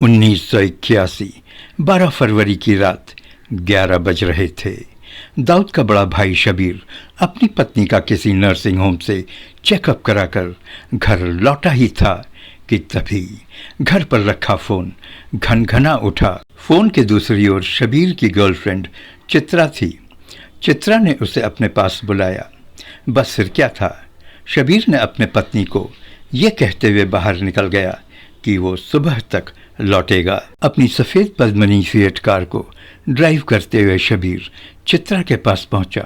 1981 12 फरवरी की रात 11 बज रहे थे। दाऊद का बड़ा भाई शबीर अपनी पत्नी का किसी नर्सिंग होम से चेकअप कराकर घर लौटा ही था कि तभी घर पर रखा फोन घनघना उठा। फोन के दूसरी ओर शबीर की गर्लफ्रेंड चित्रा थी। चित्रा ने उसे अपने पास बुलाया। बस फिर क्या था, शबीर ने अपने पत्नी को ये कहते हुए बाहर निकल गया कि वो सुबह तक लौटेगा। अपनी सफ़ेद पद्मिनी फिएट कार को ड्राइव करते हुए शबीर चित्रा के पास पहुंचा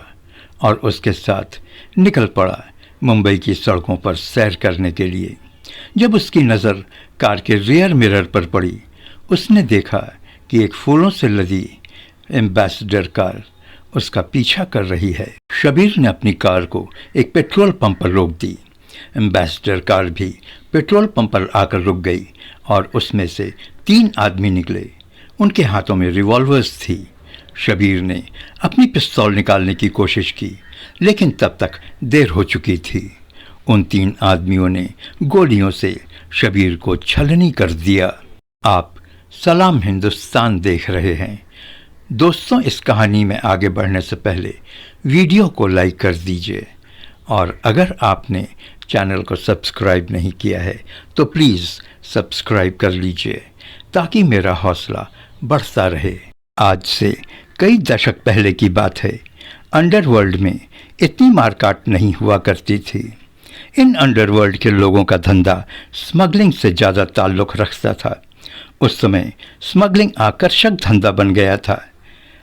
और उसके साथ निकल पड़ा मुंबई की सड़कों पर सैर करने के लिए। जब उसकी नज़र कार के रियर मिरर पर पड़ी, उसने देखा कि एक फूलों से लदी एम्बेसडर कार उसका पीछा कर रही है। शबीर ने अपनी कार को एक पेट्रोल पंप पर रोक दी। एम्बेसडर कार भी पेट्रोल पंप पर आकर रुक गई और उसमें से 3 आदमी निकले। उनके हाथों में रिवॉल्वर्स थी। शबीर ने अपनी पिस्तौल निकालने की कोशिश की, लेकिन तब तक देर हो चुकी थी। उन 3 आदमियों ने गोलियों से शबीर को छलनी कर दिया। आप सलाम हिंदुस्तान देख रहे हैं। दोस्तों, इस कहानी में आगे बढ़ने से पहले वीडियो को लाइक कर दीजिए और अगर आपने चैनल को सब्सक्राइब नहीं किया है तो प्लीज़ सब्सक्राइब कर लीजिए ताकि मेरा हौसला बढ़ता रहे। आज से कई दशक पहले की बात है। अंडरवर्ल्ड में इतनी मारकाट नहीं हुआ करती थी। इन अंडरवर्ल्ड के लोगों का धंधा स्मगलिंग से ज़्यादा ताल्लुक़ रखता था। उस समय स्मगलिंग आकर्षक धंधा बन गया था।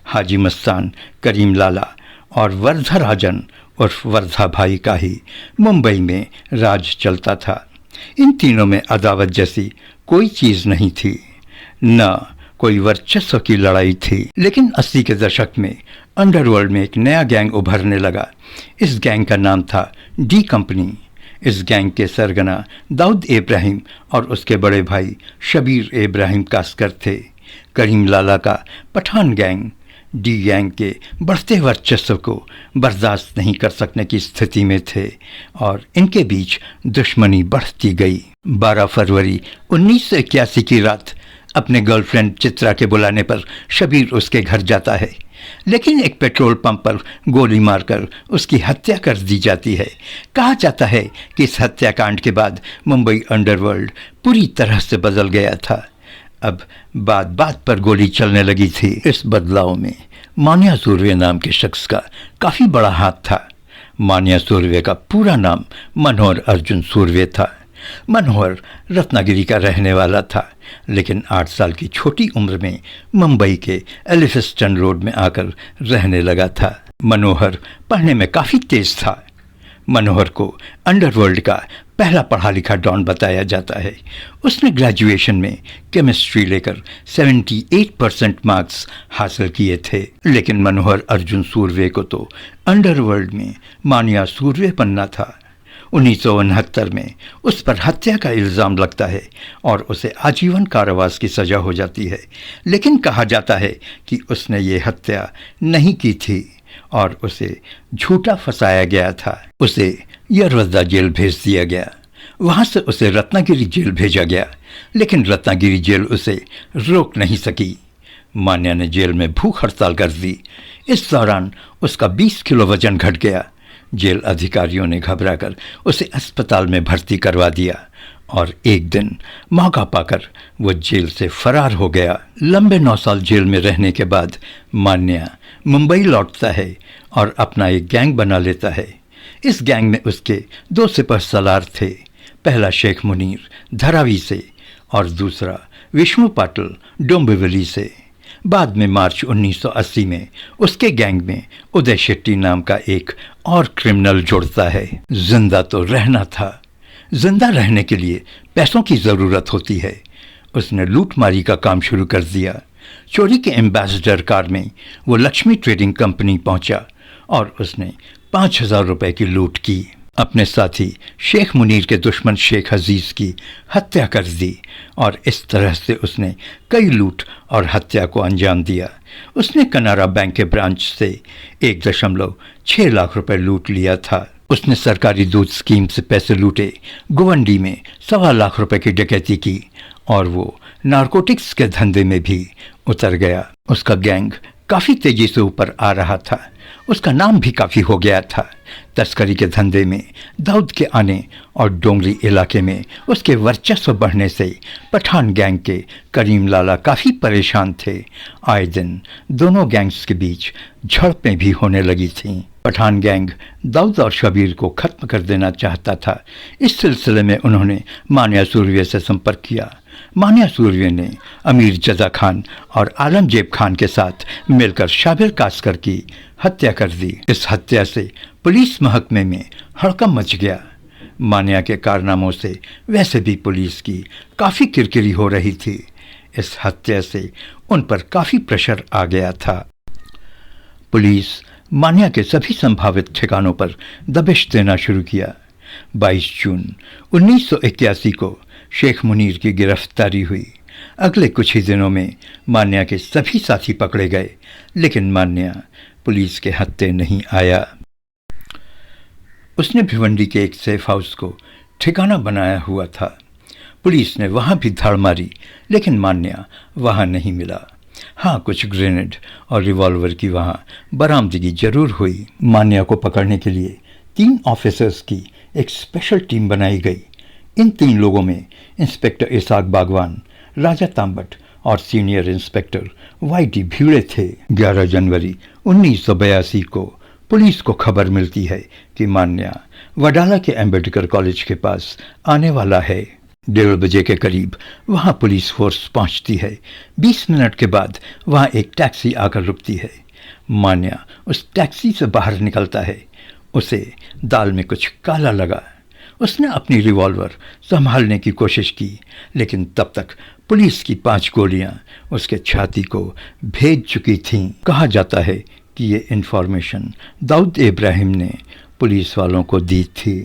हाजी मस्तान, करीम लाला और वर्धा राजन उर्फ वर्धा भाई का ही मुंबई में राज चलता था। इन तीनों में अदावत जैसी कोई चीज़ नहीं थी, न कोई वर्चस्व की लड़ाई थी। लेकिन 80 के दशक में अंडरवर्ल्ड में एक नया गैंग उभरने लगा। इस गैंग का नाम था डी कंपनी। इस गैंग के सरगना दाऊद इब्राहिम और उसके बड़े भाई शबीर इब्राहिम कास्कर थे। करीम लाला का पठान गैंग डी गैंग के बढ़ते वर्चस्व को बर्दाश्त नहीं कर सकने की स्थिति में थे और इनके बीच दुश्मनी बढ़ती गई। 12 फरवरी 1981 की रात अपने गर्लफ्रेंड चित्रा के बुलाने पर शबीर उसके घर जाता है, लेकिन एक पेट्रोल पंप पर गोली मारकर उसकी हत्या कर दी जाती है। कहा जाता है कि इस हत्याकांड के बाद मुंबई अंडरवर्ल्ड पूरी तरह से बदल गया था। अब बात बात पर गोली चलने लगी थी। इस बदलाव में मान्या सुर्वे नाम के शख्स का काफ़ी बड़ा हाथ था। मान्या सुर्वे का पूरा नाम मनोहर अर्जुन सुर्वे था। मनोहर रत्नागिरी का रहने वाला था, लेकिन 8 साल की छोटी उम्र में मुंबई के एलिफिंस्टन रोड में आकर रहने लगा था। मनोहर पढ़ने में काफ़ी तेज था। मनोहर को अंडरवर्ल्ड का पहला पढ़ा लिखा डॉन बताया जाता है। उसने ग्रेजुएशन में केमिस्ट्री लेकर 78% मार्क्स हासिल किए थे। लेकिन मनोहर अर्जुन सुर्वे को तो अंडरवर्ल्ड में मान्या सुर्वे बनना था। 1969 में उस पर हत्या का इल्ज़ाम लगता है और उसे आजीवन कारावास की सज़ा हो जाती है। लेकिन कहा जाता है कि उसने ये हत्या नहीं की थी और उसे झूठा फंसाया गया था। उसे यरवद्दा जेल भेज दिया गया। वहाँ से उसे रत्नागिरी जेल भेजा गया, लेकिन रत्नागिरी जेल उसे रोक नहीं सकी। मान्या ने जेल में भूख हड़ताल कर दी। इस दौरान उसका 20 किलो वजन घट गया। जेल अधिकारियों ने घबराकर उसे अस्पताल में भर्ती करवा दिया और एक दिन मौका पाकर वो जेल से फरार हो गया। लंबे 9 साल जेल में रहने के बाद मान्या मुंबई लौटता है और अपना एक गैंग बना लेता है। इस गैंग में उसके 2 सिपहसालार थे। पहला शेख मुनीर धरावी से और दूसरा विष्णु पाटिल डोंबिवली से। बाद में मार्च 1980 में उसके गैंग में उदय शेट्टी नाम का एक और क्रिमिनल जुड़ता है। जिंदा तो रहना था। जिंदा रहने के लिए पैसों की ज़रूरत होती है। उसने लूटमारी का काम शुरू कर दिया। चोरी के एम्बेसडर कार में वो लक्ष्मी ट्रेडिंग कंपनी पहुंचा और उसने 5,000 रुपए की लूट की। अपने साथी शेख मुनीर के दुश्मन शेख अजीज़ की हत्या कर दी और इस तरह से उसने कई लूट और हत्या को अंजाम दिया। उसने कनारा बैंक के ब्रांच से 1.6 लाख रुपए लूट लिया था। उसने सरकारी दूध स्कीम से पैसे लूटे। गुवंडी में 1.25 लाख रुपए की डकैती की और वो नारकोटिक्स के धंधे में भी उतर गया। उसका गैंग काफी तेजी से ऊपर आ रहा था। उसका नाम भी काफी हो गया था। तस्करी के धंधे में दाऊद के आने और डोंगरी इलाके में उसके वर्चस्व बढ़ने से पठान गैंग के करीम लाला काफी परेशान थे। आए दिन दोनों गैंग्स के बीच झड़पें भी होने लगी थीं। पठान गैंग दाऊद और शबीर को खत्म कर देना चाहता था। इस सिलसिले में उन्होंने मानिया सूर्य से संपर्क किया। मानिया सूर्य ने अमीर जदा खान और आलमजेब खान के साथ मिलकर शाबिर कास्कर की हत्या कर दी। इस हत्या से पुलिस महकमे में हड़कंप मच गया। मानिया के कारनामों से वैसे भी पुलिस की काफ़ी किरकिरी हो रही थी। इस हत्या से उन पर काफ़ी प्रेशर आ गया था। पुलिस मानिया के सभी संभावित ठिकानों पर दबिश देना शुरू किया। 22 जून 1981 को शेख मुनीर की गिरफ्तारी हुई। अगले कुछ ही दिनों में मान्या के सभी साथी पकड़े गए, लेकिन मान्या पुलिस के हत्थे नहीं आया। उसने भिवंडी के एक सेफ हाउस को ठिकाना बनाया हुआ था। पुलिस ने वहां भी धाड़ मारी, लेकिन मान्या वहां नहीं मिला। हाँ, कुछ ग्रेनेड और रिवॉल्वर की वहां बरामदगी जरूर हुई। मान्या को पकड़ने के लिए 3 ऑफिसर्स की एक स्पेशल टीम बनाई गई। इन 3 लोगों में इंस्पेक्टर इसाक बागवान, राजा तांबट और सीनियर इंस्पेक्टर वाई.डी. भीड़े थे। 11 जनवरी 1982 को पुलिस को खबर मिलती है कि मान्या वडाला के अम्बेडकर कॉलेज के पास आने वाला है। 1:30 बजे के करीब वहां पुलिस फोर्स पहुंचती है। 20 मिनट के बाद वहां एक टैक्सी आकर रुकती है। मान्या उस टैक्सी से बाहर निकलता है। उसे दाल में कुछ काला लगा। उसने अपनी रिवॉल्वर संभालने की कोशिश की, लेकिन तब तक पुलिस की 5 गोलियां उसके छाती को भेद चुकी थीं। कहा जाता है कि ये इन्फॉर्मेशन दाऊद इब्राहिम ने पुलिस वालों को दी थी।